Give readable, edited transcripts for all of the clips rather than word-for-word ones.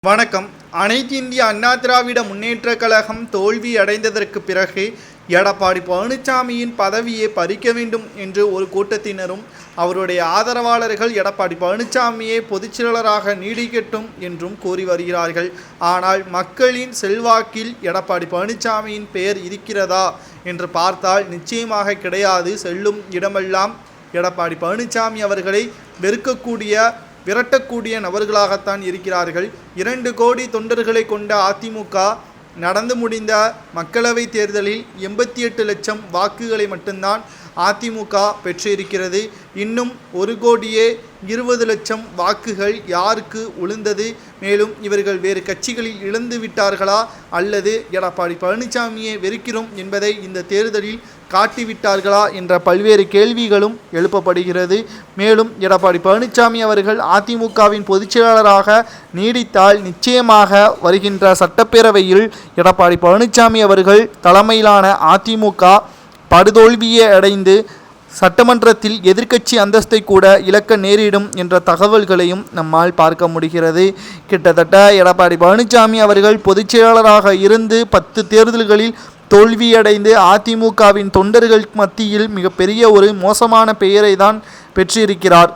வணக்கம். அனைத்து இந்திய அண்ணா திராவிட முன்னேற்றக் கழகம் தோல்வி அடைந்ததற்கு பிறகு எடப்பாடி பழனிசாமியின் பதவியை பறிக்க வேண்டும் என்று ஒரு கூட்டத்தினரும் அவருடைய ஆதரவாளர்கள் எடப்பாடி பழனிசாமியை பொதுச்செயலாளராக நீடிக்கட்டும் என்றும் கூறி வருகிறார்கள். ஆனால் மக்களின் செல்வாக்கில் எடப்பாடி பழனிசாமியின் பெயர் இருக்கிறதா என்று பார்த்தால் நிச்சயமாக கிடையாது. செல்லும் இடமெல்லாம் எடப்பாடி பழனிசாமி அவர்களை விரட்டக்கூடிய நபர்களாகத்தான் இருக்கிறார்கள். 2 கோடி தொண்டர்களை கொண்ட அதிமுக நடந்து முடிந்த மக்களவைத் தேர்தலில் 88 லட்சம் வாக்குகளை மட்டும்தான் அதிமுக பெற்றிருக்கிறது. இன்னும் 1,20 லட்சம் வாக்குகள் யாருக்கு உளுந்தது? மேலும் இவர்கள் வேறு கட்சிகளில் இழந்து விட்டார்களா அல்லது எடப்பாடி பழனிசாமியை வெறுக்கிறோம் என்பதை இந்த தேர்தலில் காட்டிவிட்டார்களா என்ற பல்வேறு கேள்விகளும் எழுப்பப்படுகிறது. மேலும் எடப்பாடி பழனிசாமி அவர்கள் அதிமுகவின் பொதுச்செயலாளராக நீடித்தால் நிச்சயமாக வருகின்ற சட்டப்பேரவையில் எடப்பாடி பழனிசாமி அவர்கள் தலைமையிலான அதிமுக படுதோல்வியை அடைந்து சட்டமன்றத்தில் எதிர்க்கட்சி அந்தஸ்தை கூட இழக்க நேரிடும் என்ற தகவல்களையும் நம்மால் பார்க்க முடிகிறது. கிட்டத்தட்ட எடப்பாடி பழனிசாமி அவர்கள் பொதுச்செயலாளராக இருந்து 10 தேர்தல்களில் தோல்வியடைந்து அதிமுகவின் தொண்டர்கள் மத்தியில் மிகப்பெரிய ஒரு மோசமான பெயரை தான் பெற்றிருக்கிறார்.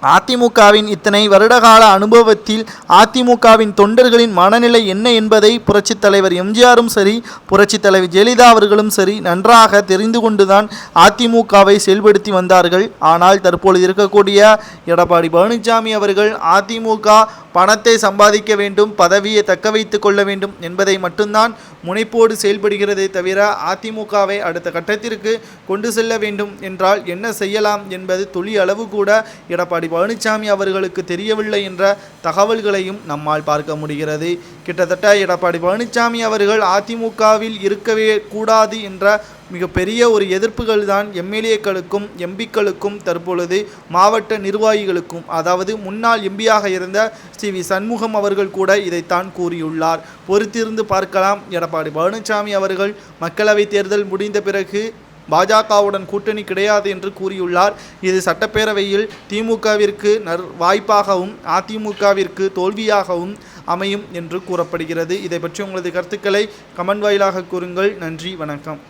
அதிமுகவின் இத்தனை வருடகால அனுபவத்தில் அதிமுகவின் தொண்டர்களின் மனநிலை என்ன என்பதை புரட்சித் தலைவர் எம்ஜிஆரும் சரி, புரட்சித் தலைவர் ஜெயலலிதா அவர்களும் சரி நன்றாக தெரிந்து கொண்டுதான் அதிமுகவை செயல்படுத்தி வந்தார்கள். ஆனால் தற்பொழுது இருக்கக்கூடிய எடப்பாடி பழனிசாமி அவர்கள் அதிமுக பணத்தை சம்பாதிக்க வேண்டும், பதவியை தக்க வைத்து கொள்ள வேண்டும் என்பதை மட்டும்தான் முனைப்போடு செயல்படுகிறதே தவிர அதிமுகவை அடுத்த கட்டத்திற்கு கொண்டு செல்ல வேண்டும் என்றால் என்ன செய்யலாம் என்பது துளி அளவு கூட எடப்பாடி பழனிசாமி அவர்களுக்கு தெரியவில்லை என்ற தகவல்களையும் நம்மால் பார்க்க முடிகிறது. கிட்டத்தட்ட எடப்பாடி பழனிசாமி அவர்கள் அதிமுகவில் இருக்கவே கூடாது என்ற மிகப்பெரிய ஒரு எதிர்ப்புகள் தான் எம்எல்ஏக்களுக்கும் எம்பிக்களுக்கும் தற்பொழுது மாவட்ட நிர்வாகிகளுக்கும், அதாவது முன்னாள் எம்பியாக இருந்த சி.வி. சண்முகம் அவர்கள் கூட இதைத்தான் கூறியுள்ளார். பொறுத்திருந்து பார்க்கலாம். எடப்பாடி பழனிசாமி அவர்கள் மக்களவைத் தேர்தல் முடிந்த பிறகு பாஜகவுடன் கூட்டணி கிடையாது என்று கூறியுள்ளார். இது சட்டப்பேரவையில் திமுகவிற்கு வாய்ப்பாகவும் அதிமுகவிற்கு தோல்வியாகவும் அமையும் என்று கூறப்படுகிறது. இதை பற்றி உங்களது கருத்துக்களை கமெண்ட் வாயிலாக கூறுங்கள். நன்றி, வணக்கம்.